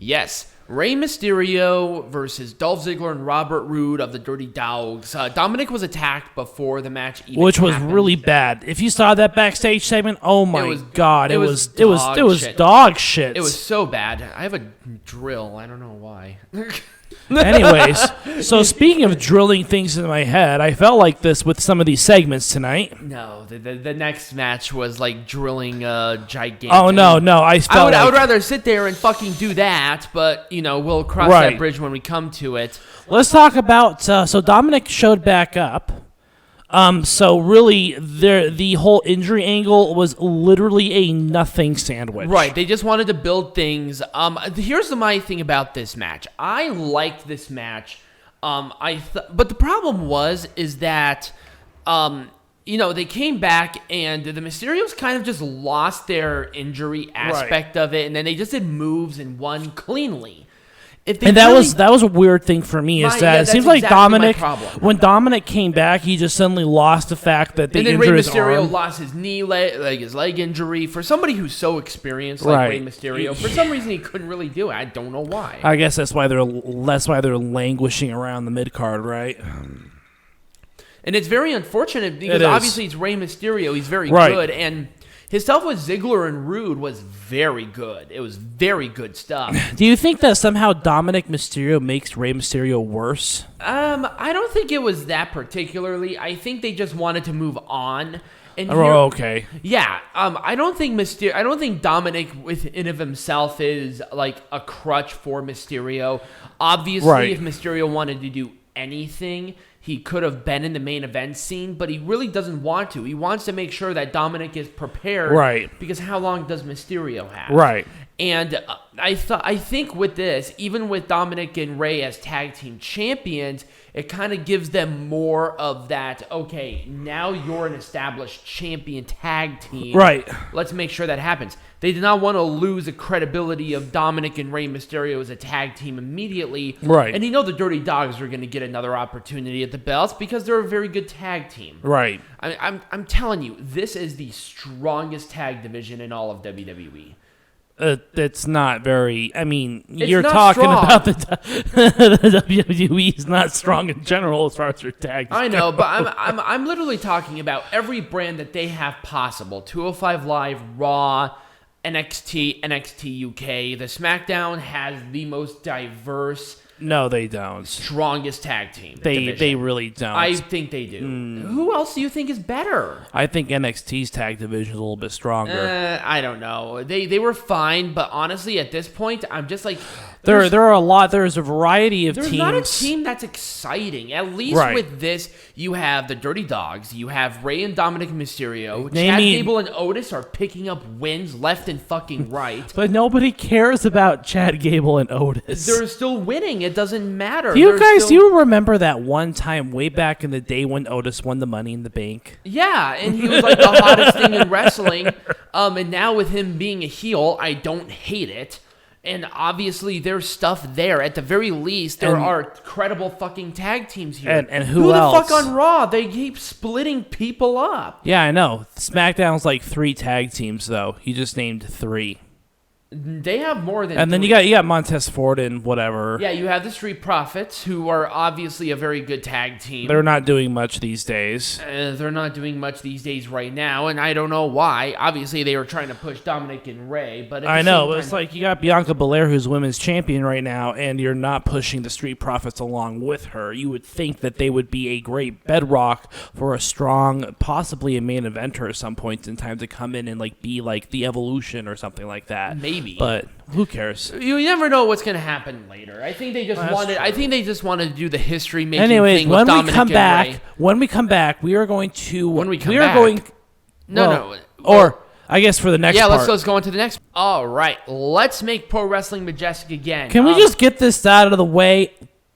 Yes, Rey Mysterio versus Dolph Ziggler and Robert Roode of the Dirty Dawgs. Dominik was attacked before the match even Which was happened. really bad. If you saw that backstage segment, oh my god, it was shit. dog shit. It was so bad. I have a drill. I don't know why. Anyways, so speaking of drilling things into my head, I felt like this with some of these segments tonight. No, the next match was like drilling gigantic. Oh no, I would rather sit there and fucking do that, but we'll cross that bridge when we come to it. Let's talk about so Dominik showed back up. So really, the whole injury angle was literally a nothing sandwich. Right, they just wanted to build things. Here's my thing about this match. I liked this match. But the problem is that, they came back and the Mysterios kind of just lost their injury aspect of it, and then they just did moves and won cleanly. That was a weird thing for me. It seems like exactly Dominik, when Dominik came back, he just suddenly lost the fact that the injury his arm. And then Rey Mysterio lost his his leg injury. For somebody who's so experienced like Rey Mysterio, for some reason he couldn't really do it. I don't know why. I guess that's why they're languishing around the mid card, right? And it's very unfortunate because obviously it's Rey Mysterio. He's very good, and his stuff with Ziggler and Roode was very good. It was very good stuff. Do you think that somehow Dominik Mysterio makes Rey Mysterio worse? I don't think it was that particularly. I think they just wanted to move on. And okay. Yeah. I don't think Dominik within of himself is like a crutch for Mysterio. Obviously, if Mysterio wanted to do anything, he could have been in the main event scene, but he really doesn't want to. He wants to make sure that Dominik is prepared. Right. Because how long does Mysterio have? Right. And I think with this, even with Dominik and Rey as tag team champions, it kind of gives them more of that, okay, now you're an established champion tag team. Right. Let's make sure that happens. They did not want to lose the credibility of Dominik and Rey Mysterio as a tag team immediately. Right. And the Dirty Dawgs are going to get another opportunity at the belts because they're a very good tag team. Right. I'm telling you, this is the strongest tag division in all of WWE. It's not very. I mean, it's you're talking strong. about the WWE is not strong in general as far as their tags. I know, but I'm literally talking about every brand that they have possible. 205 Live, Raw, NXT, NXT UK. The SmackDown has the most diverse. No, they don't. Strongest tag team. They really don't. I think they do. Who else do you think is better? I think NXT's tag division is a little bit stronger. I don't know. They were fine, but honestly, at this point, I'm just like... There are a lot. There's a variety of teams. There's not a team that's exciting. At least with this, you have the Dirty Dawgs. You have Rey and Dominik Mysterio. Chad Gable and Otis are picking up wins left and fucking right. But nobody cares about Chad Gable and Otis. They're still winning. It doesn't matter. Do you remember that one time way back in the day when Otis won the Money in the Bank? Yeah, and he was like the hottest thing in wrestling. And now with him being a heel, I don't hate it. And obviously, there's stuff there. At the very least, there are credible fucking tag teams here. And who else? Who the fuck on Raw? They keep splitting people up. Yeah, I know. SmackDown's like 3 tag teams, though. He just named 3. They have more than. And then you got Montez Ford and whatever. Yeah, you have the Street Profits, who are obviously a very good tag team. They're not doing much these days. They're not doing much these days right now, and I don't know why. Obviously, they were trying to push Dominik and Rey, but I know, but it's like you got Bianca Belair, who's women's champion right now, and you're not pushing the Street Profits along with her. You would think that they would be a great bedrock for a strong, possibly a main eventer at some point in time to come in and like be like the Evolution or something like that. Maybe. But who cares? You never know what's going to happen later. I think they just wanted. True. I think they just wanted to do the history making Anyways, thing with Dominik and Rey. When we come back, we are going to. No. Or I guess for the next. Yeah, part. let's go on to the next. All right, let's make Pro Wrestling Majestic again. Can we just get this out of the way?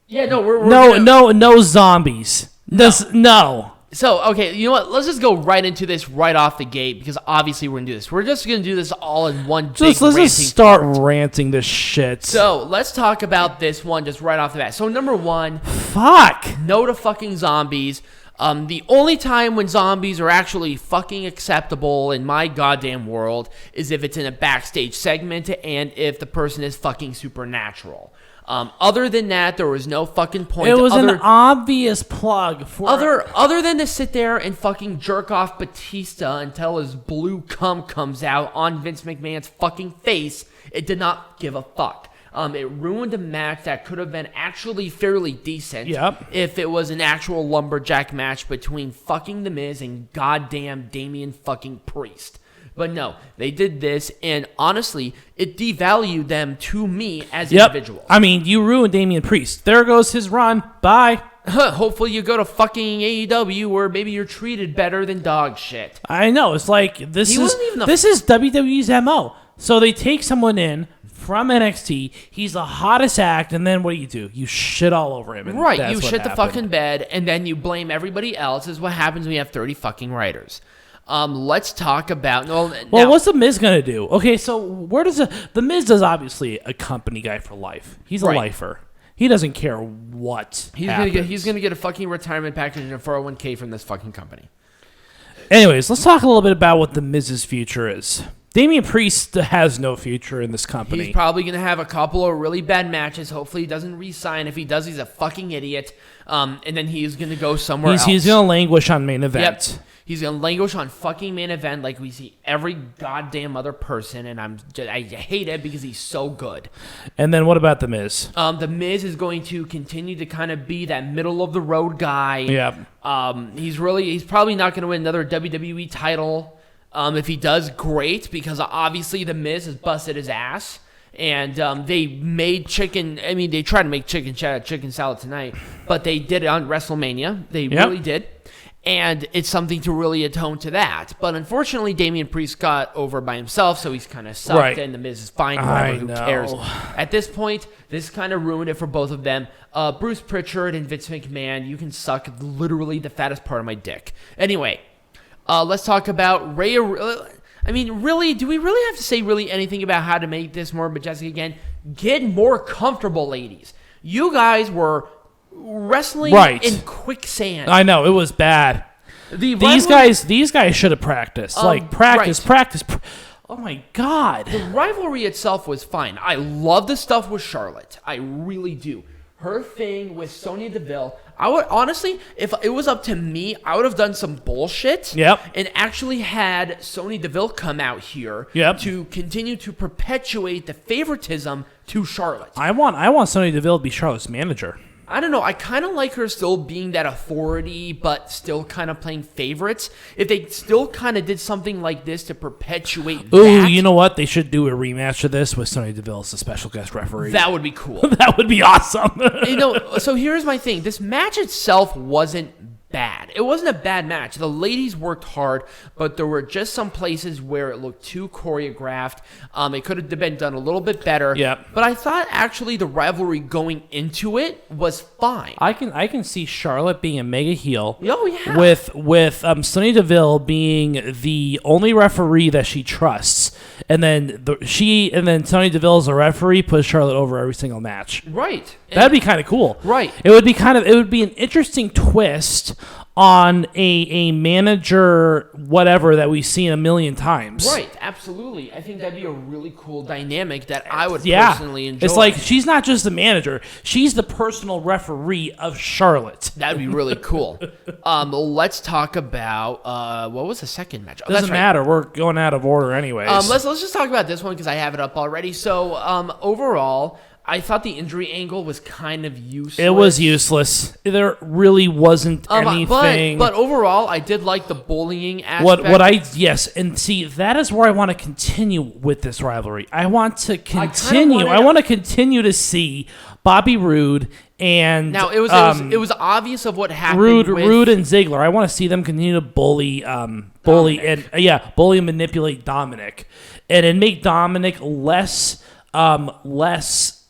Yeah, no, no zombies. No. So, okay, you know what? Let's just go right into this right off the gate because obviously we're going to do this. We're just going to do this all in one big Let's just start ranting this shit. So, let's talk about this one just right off the bat. So, number one. Fuck. No to fucking zombies. The only time when zombies are actually fucking acceptable in my goddamn world is if it's in a backstage segment and if the person is fucking supernatural. Other than that, there was no fucking point. It was an obvious plug for other than to sit there and fucking jerk off Batista until his blue cum comes out on Vince McMahon's fucking face. It did not give a fuck. It ruined a match that could have been actually fairly decent if it was an actual lumberjack match between fucking The Miz and goddamn Damian fucking Priest. But no, they did this, and honestly, it devalued them to me as individuals. I mean, you ruined Damian Priest. There goes his run. Bye. Hopefully you go to fucking AEW where maybe you're treated better than dog shit. I know. It's like, this is WWE's MO. So they take someone in from NXT, he's the hottest act, and then what do? You shit all over him. And right, you shit the fucking bed, and then you blame everybody else, is what happens when you have 30 fucking writers. Let's talk about... Well, what's The Miz going to do? Okay, so where does... The Miz is obviously a company guy for life. He's a lifer. He doesn't care what happens. He's gonna get a fucking retirement package and a 401k from this fucking company. Anyways, let's talk a little bit about what The Miz's future is. Damian Priest has no future in this company. He's probably going to have a couple of really bad matches. Hopefully he doesn't re-sign. If he does, he's a fucking idiot. And then he's going to go somewhere else. He's going to languish on main event. Yep. He's going to languish on fucking main event like we see every goddamn other person, and I hate it because he's so good. And then what about The Miz? The Miz is going to continue to kind of be that middle-of-the-road guy. Yeah. He's probably not going to win another WWE title. If he does, great, because obviously The Miz has busted his ass. And they made they tried to make chicken salad tonight, but they did it on WrestleMania. They really did. And it's something to really atone to that. But unfortunately, Damian Priest got over by himself, so he's kind of sucked, and The Miz is fine. Who cares? At this point, this kind of ruined it for both of them. Bruce Pritchard and Vince McMahon, you can suck literally the fattest part of my dick. Anyway, let's talk about Rhea. I mean, really, do we really have to say really anything about how to make this more majestic again? Get more comfortable, ladies. You guys were wrestling in quicksand. I know, it was bad. These guys should have practiced. Practice. Oh my God. The rivalry itself was fine. I love the stuff with Charlotte. I really do. Her thing with Sonya Deville, I would honestly, if it was up to me, I would have done some bullshit. And actually had Sonya Deville come out here to continue to perpetuate the favoritism to Charlotte. I want Sonya Deville to be Charlotte's manager. I don't know. I kind of like her still being that authority, but still kind of playing favorites. If they still kind of did something like this to perpetuate that. You know what? They should do a rematch of this with Sonya Deville as a special guest referee. That would be cool. That would be awesome. So here's my thing. This match itself wasn't bad. It wasn't a bad match. The ladies worked hard, but there were just some places where it looked too choreographed. It could have been done a little bit better. But I thought actually the rivalry going into it was fine. I can see Charlotte being a mega heel. Oh yeah. With Sonya Deville being the only referee that she trusts, and then Sonya Deville as a referee puts Charlotte over every single match. Right. That'd be kind of cool. Right. It would be an interesting twist on a manager whatever that we've seen a million times. Right, absolutely. I think that'd be a really cool dynamic that I would personally enjoy. It's like she's not just the manager, she's the personal referee of Charlotte. That'd be really cool. Let's talk about what was the second match? Doesn't matter. We're going out of order anyways. Let's just talk about this one because I have it up already. So overall, I thought the injury angle was kind of useless. It was useless. There really wasn't anything. But overall, I did like the bullying aspect. And see, that is where I want to continue with this rivalry. I want to continue. I want to continue to see Bobby Roode and now it was obvious of what happened. Roode and Ziggler. I want to see them continue to bully and manipulate Dominik, and make Dominik less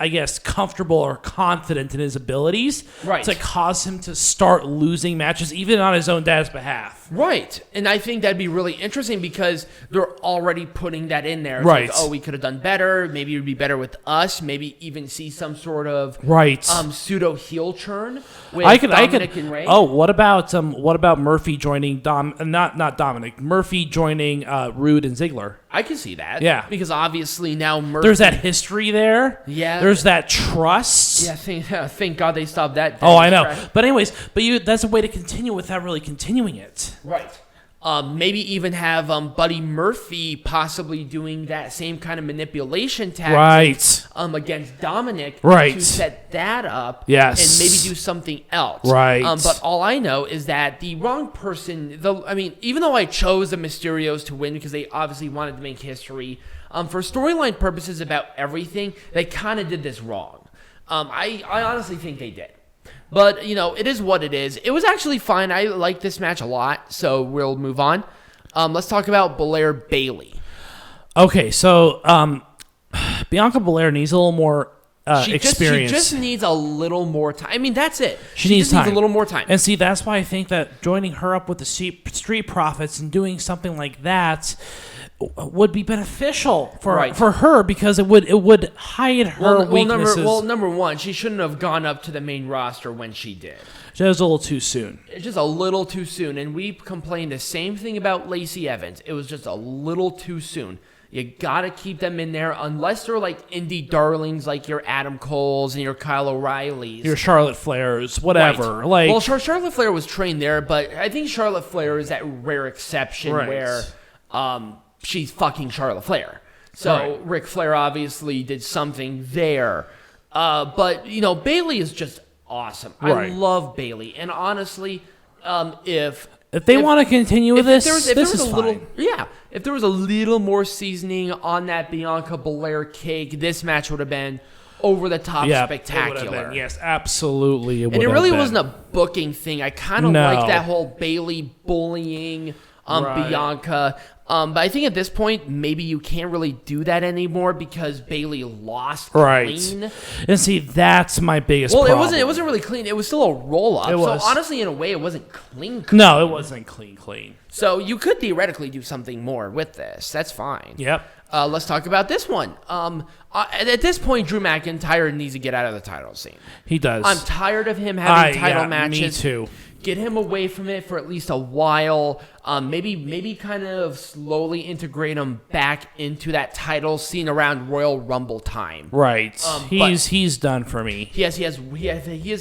I guess, comfortable or confident in his abilities to cause him to start losing matches, even on his own dad's behalf. Right. And I think that'd be really interesting because they're already putting that in there. It's like, oh, we could have done better. Maybe it would be better with us. Maybe even see some sort of pseudo heel turn with Dominic and Rey. Oh, what about Murphy joining not Dominic, Murphy joining Roode and Ziggler? I can see that. Yeah. Because obviously now Murphy... There's that history there. Yeah. There's that trust. Yeah, thank God they stopped that. Oh, I know. But anyways, that's a way to continue without really continuing it. Right. Maybe even have Buddy Murphy possibly doing that same kind of manipulation tactic against Dominic to set that up and maybe do something else. Right. But all I know is that the wrong person, even though I chose the Mysterios to win because they obviously wanted to make history, for storyline purposes about everything, they kind of did this wrong. I honestly think they did. But, it is what it is. It was actually fine. I like this match a lot, so we'll move on. Let's talk about Belair Bayley. Okay, so Bianca Belair needs a little more experience. She just needs a little more time. I mean, that's it. She needs a little more time. And see, that's why I think that joining her up with the Street Profits and doing something like that would be beneficial for her because it would hide her weaknesses. Number one, she shouldn't have gone up to the main roster when she did. That was a little too soon. It's just a little too soon, and we complained the same thing about Lacey Evans. It was just a little too soon. You gotta keep them in there unless they're like indie darlings like your Adam Coles and your Kyle O'Reillys. Your Charlotte Flairs, whatever. Right. Charlotte Flair was trained there, but I think Charlotte Flair is that rare exception where she's fucking Charlotte Flair. So Ric Flair obviously did something there. But, Bayley is just awesome. I love Bayley. And honestly, if they want to continue with this is fine. If there was a little more seasoning on that Bianca Belair cake, this match would have been over the top spectacular. Yes, absolutely. And it really wasn't a booking thing. I kind of like that whole Bayley bullying Bianca. But I think at this point, maybe you can't really do that anymore because Bayley lost clean. And see, that's my biggest problem. Well, it wasn't really clean. It was still a roll-up. So honestly, in a way, it wasn't clean. No, it wasn't clean. So you could theoretically do something more with this. That's fine. Yep. Let's talk about this one. At this point, Drew McIntyre needs to get out of the title scene. He does. I'm tired of him having title matches. Me too. Get him away from it for at least a while. Maybe kind of slowly integrate him back into that title scene around Royal Rumble time. Right. He's done for me. He has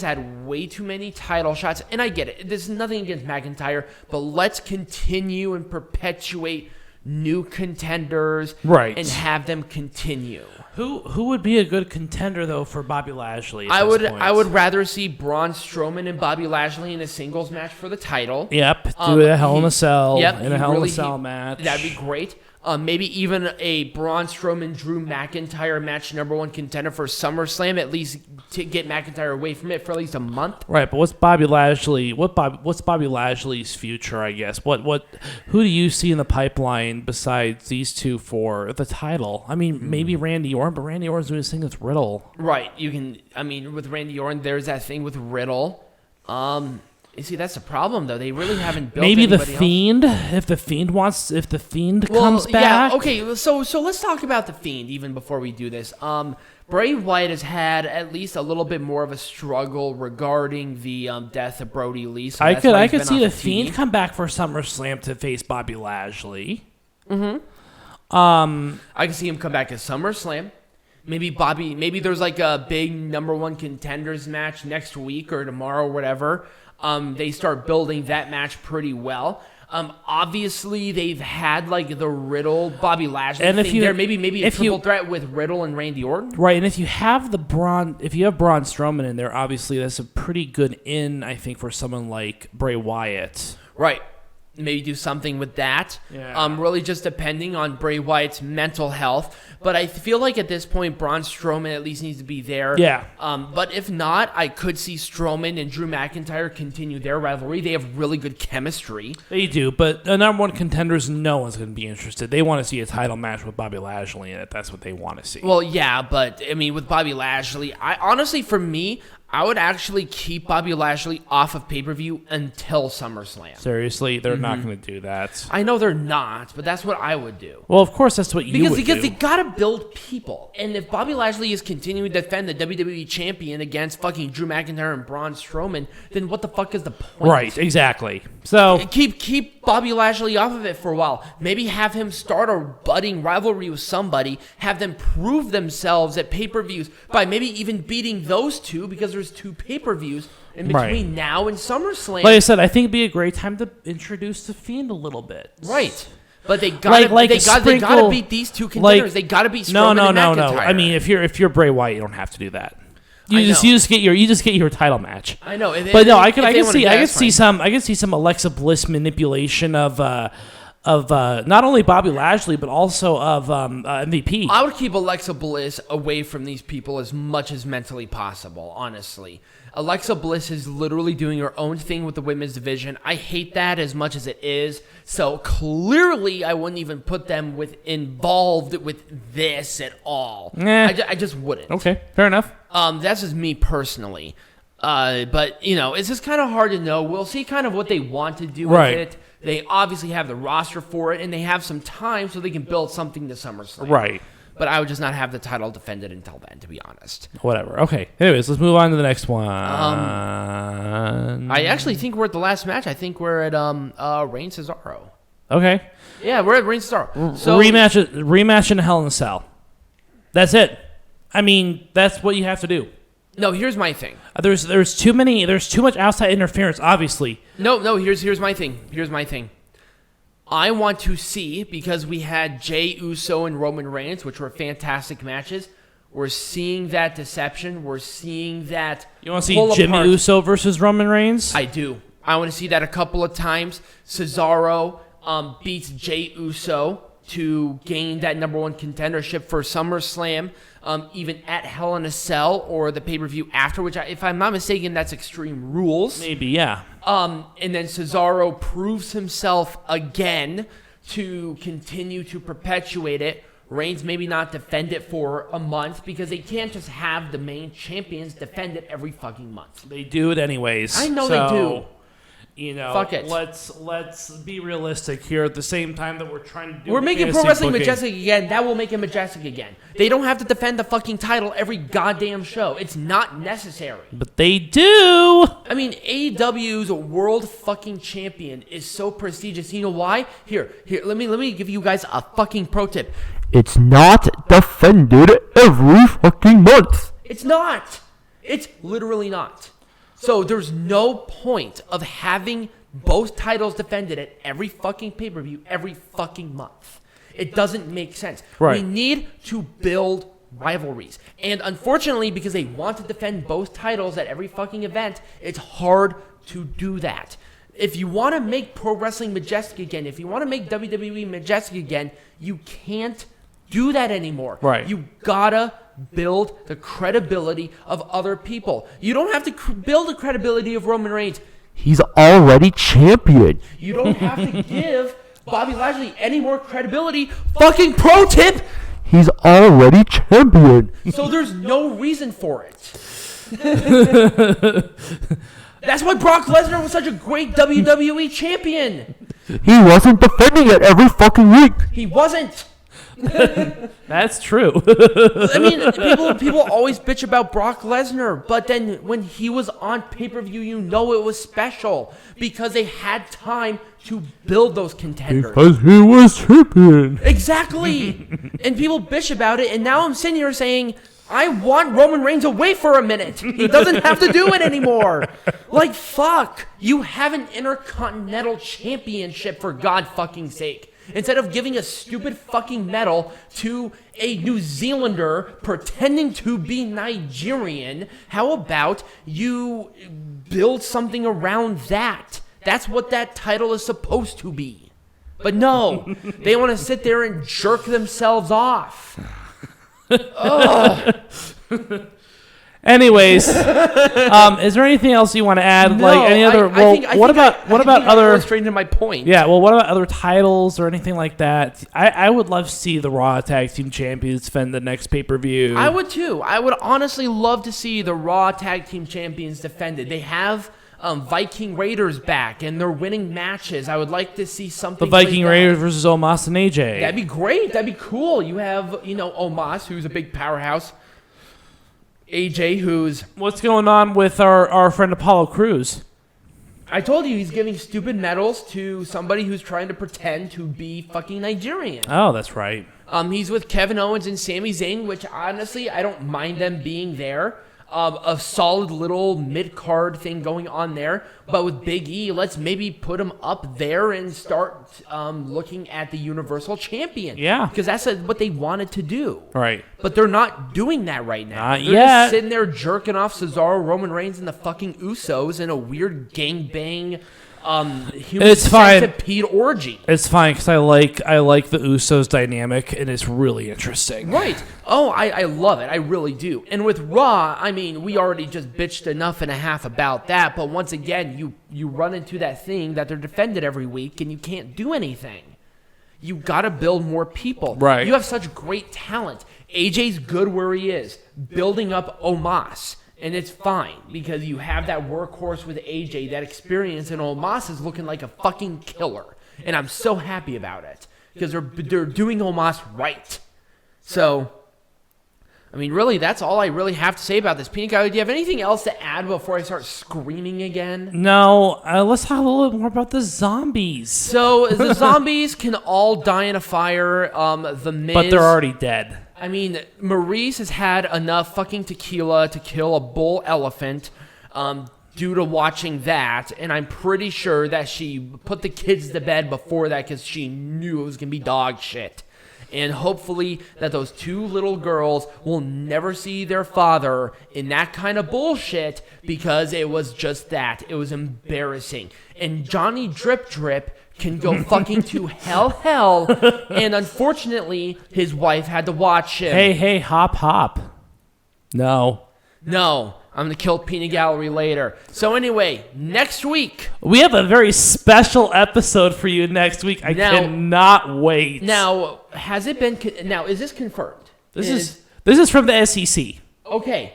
had way too many title shots, and I get it. There's nothing against McIntyre, but let's continue and perpetuate new contenders and have them continue. Who would be a good contender though for Bobby Lashley? I would rather see Braun Strowman and Bobby Lashley in a singles match for the title. Yep, do a Hell in a Cell in a Hell in a Cell match. That'd be great. Maybe even a Braun Strowman Drew McIntyre match, number one contender for SummerSlam, at least to get McIntyre away from it for at least a month. Right, but what's Bobby Lashley? What's Bobby Lashley's future? I guess. Who do you see in the pipeline besides these two for the title? I mean, maybe Randy Orton, but Randy Orton's doing this thing with Riddle. Right. With Randy Orton, there's that thing with Riddle. You see, that's the problem, though. They really haven't built maybe anybody the Fiend. else. If the Fiend comes back. Yeah, okay. So let's talk about the Fiend even before we do this. Bray Wyatt has had at least a little bit more of a struggle regarding the death of Brody Lee. So I could see the Fiend come back for SummerSlam to face Bobby Lashley. Mm-hmm. I can see him come back at SummerSlam. Maybe there's like a big number one contenders match next week or tomorrow or whatever. They start building that match pretty well. Obviously, they've had like the Riddle Bobby Lashley thing there. Maybe a triple threat with Riddle and Randy Orton. Right, and if you have Braun Strowman in there, obviously that's a pretty good in, I think, for someone like Bray Wyatt. Right. maybe do something with that. Yeah. Really just depending on Bray Wyatt's mental health. But I feel like at this point, Braun Strowman at least needs to be there. Yeah. But if not, I could see Strowman and Drew McIntyre continue their rivalry. They have really good chemistry. They do, but the number one contenders, no one's going to be interested. They want to see a title match with Bobby Lashley in it. That's what they want to see. Well, yeah, but I mean, with Bobby Lashley, honestly, for me, I would actually keep Bobby Lashley off of pay-per-view until SummerSlam. Seriously, they're not going to do that. I know they're not, but that's what I would do. Well, of course, that's what you would do. Because they gotta build people, and if Bobby Lashley is continuing to defend the WWE champion against fucking Drew McIntyre and Braun Strowman, then what the fuck is the point? Right, exactly. So Keep Bobby Lashley off of it for a while. Maybe have him start a budding rivalry with somebody. Have them prove themselves at pay-per-views by maybe even beating those two, because there's 2 pay-per-views in between now and SummerSlam. Like I said, I think it'd be a great time to introduce the Fiend a little bit. Right. But they gotta beat these 2 contenders. They gotta beat Strowman and McIntyre. No. I mean, if you're Bray Wyatt, you don't have to do that. You just get your title match. I know. I can see some Alexa Bliss manipulation of not only Bobby Lashley but also of MVP. I would keep Alexa Bliss away from these people as much as mentally possible, honestly. Alexa Bliss is literally doing her own thing with the women's division. I hate that as much as it is. So clearly, I wouldn't even put them involved with this at all. I just wouldn't. Okay, fair enough. That's just me personally. But, it's just kind of hard to know. We'll see kind of what they want to do with it. They obviously have the roster for it, and they have some time so they can build something to SummerSlam. Right. But I would just not have the title defended until then, to be honest. Whatever. Okay. Anyways, let's move on to the next one. I actually think we're at the last match. I think we're at Reigns Cesaro. Okay. Yeah, we're at Reigns Cesaro. So rematch in Hell in a Cell. That's it. I mean, that's what you have to do. No, here's my thing. There's too much outside interference, obviously. No. Here's my thing. I want to see, because we had Jey Uso and Roman Reigns, which were fantastic matches. We're seeing that deception. We're seeing that. You want to see Jimmy Uso versus Roman Reigns? I do. I want to see that a couple of times. Cesaro beats Jey Uso to gain that number 1 contendership for SummerSlam, even at Hell in a Cell or the pay-per-view after, which, if I'm not mistaken, that's Extreme Rules. Maybe, yeah. And then Cesaro proves himself again to continue to perpetuate it. Reigns maybe not defend it for a month, because they can't just have the main champions defend it every fucking month. They do it anyways. I know they do. Fuck it. Let's be realistic here. At the same time that we're trying to do, we're making pro wrestling majestic again. That will make it majestic again. They don't have to defend the fucking title every goddamn show. It's not necessary. But they do. I mean, AEW's world fucking champion is so prestigious. You know why? Here. Let me give you guys a fucking pro tip. It's not defended every fucking month. It's not. It's literally not. So there's no point of having both titles defended at every fucking pay-per-view every fucking month. It doesn't make sense. Right. We need to build rivalries. And unfortunately, because they want to defend both titles at every fucking event, it's hard to do that. If you want to make pro wrestling majestic again, if you want to make WWE majestic again, you can't do that anymore. Right. You gotta build the credibility of other people. You don't have to build the credibility of Roman Reigns. He's already champion. You don't have to give Bobby Lashley any more credibility. Fucking pro tip! He's already champion. So there's no reason for it. That's why Brock Lesnar was such a great WWE champion. He wasn't defending it every fucking week. He wasn't. That's true. I mean, people always bitch about Brock Lesnar, but then when he was on pay-per-view, it was special because they had time to build those contenders. Because he was champion. Exactly. And people bitch about it, and now I'm sitting here saying, I want Roman Reigns away for a minute. He doesn't have to do it anymore. Like, fuck. You have an Intercontinental Championship, for God fucking sake. Instead of giving a stupid fucking medal to a New Zealander pretending to be Nigerian, how about you build something around that? That's what that title is supposed to be. But no, they want to sit there and jerk themselves off. Anyways, is there anything else you want to add? No, like any other? What about other? Straight into my point. Yeah. Well, what about other titles or anything like that? I would love to see the Raw Tag Team Champions defend the next pay-per-view. I would too. I would honestly love to see the Raw Tag Team Champions defended. They have Viking Raiders back, and they're winning matches. I would like to see something. The Viking like Raiders versus Omos and AJ. That'd be great. That'd be cool. You have, Omos, who's a big powerhouse. AJ, who's... What's going on with our friend Apollo Crews? I told you he's giving stupid medals to somebody who's trying to pretend to be fucking Nigerian. Oh, that's right. He's with Kevin Owens and Sami Zayn, which honestly, I don't mind them being there. A solid little mid-card thing going on there. But with Big E, let's maybe put him up there and start looking at the Universal Champion. Yeah. Because that's what they wanted to do. Right. But they're not doing that right now. Not they're yet. just sitting there jerking off Cesaro, Roman Reigns, and the fucking Usos in a weird gangbang human centipede orgy. It's fine because I like the Usos dynamic, and it's really interesting. Right. Oh, I love it. I really do. And with Raw, I mean, we already just bitched enough and a half about that. But once again, you run into that thing that they're defended every week, and you can't do anything. You got to build more people. Right. You have such great talent. AJ's good where he is, building up Omos. And it's fine because you have that workhorse with AJ, that experience, and Omos is looking like a fucking killer. And I'm so happy about it because they're doing Omos right. So, I mean, really, that's all I really have to say about this. Pink Guy, do you have anything else to add before I start screaming again? No, let's talk a little bit more about the zombies. So, the zombies can all die in a fire. The Miz, but they're already dead. I mean, Maurice has had enough fucking tequila to kill a bull elephant due to watching that, and I'm pretty sure that she put the kids to bed before that because she knew it was going to be dog shit. And hopefully that those two little girls will never see their father in that kind of bullshit because it was just that. It was embarrassing. And Johnny Drip Drip can go fucking to hell, and unfortunately, his wife had to watch him. Hey, hop. No, I'm gonna kill Peanut Gallery later. So anyway, next week we have a very special episode for you next week. I cannot wait. Now, has it been? Now, is this confirmed? This is from the SEC. Okay.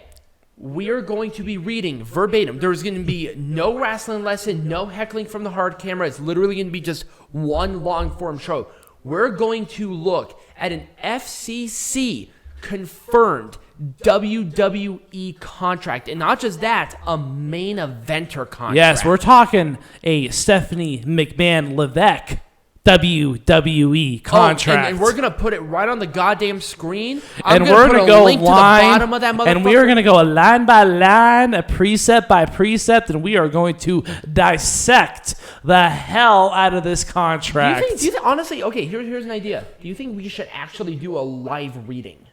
We are going to be reading verbatim. There's going to be no wrestling lesson, no heckling from the hard camera. It's literally going to be just one long-form show. We're going to look at an FCC confirmed WWE contract. And not just that, a main eventer contract. Yes, we're talking a Stephanie McMahon-Levesque WWE contract. And we're going to put it right on the goddamn screen. And we're going to go link line, to the bottom of that motherfucker. And we are going to go line by line, a precept by precept, and we are going to dissect the hell out of this contract. Do you think honestly, okay, here's an idea. Do you think we should actually do a live reading?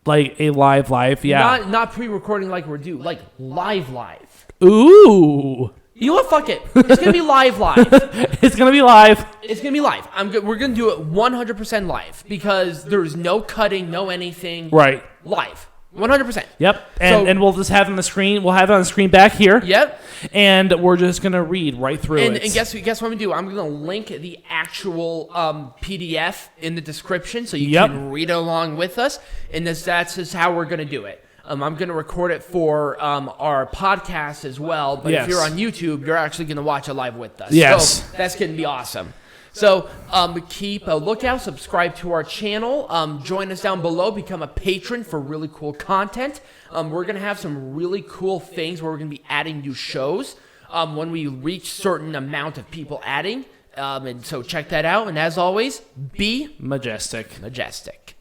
Like a live, yeah. Not pre-recording like we're due, like live. Ooh. You know what? Fuck it. It's going to be live. It's going to be live. It's going to be live. We're going to do it 100% live because there's no cutting, no anything. Right. Live. 100%. Yep. And we'll just have it on the screen. We'll have it on the screen back here. Yep. And we're just going to read right through it. And guess what I'm going to do? I'm going to link the actual PDF in the description so you can read along with us. And that's just how we're going to do it. I'm going to record it for our podcast as well. But if you're on YouTube, you're actually going to watch it live with us. Yes. So that's going to be awesome. So keep a lookout. Subscribe to our channel. Join us down below. Become a patron for really cool content. We're going to have some really cool things where we're going to be adding new shows when we reach certain amount of people adding. And so check that out. And as always, be majestic.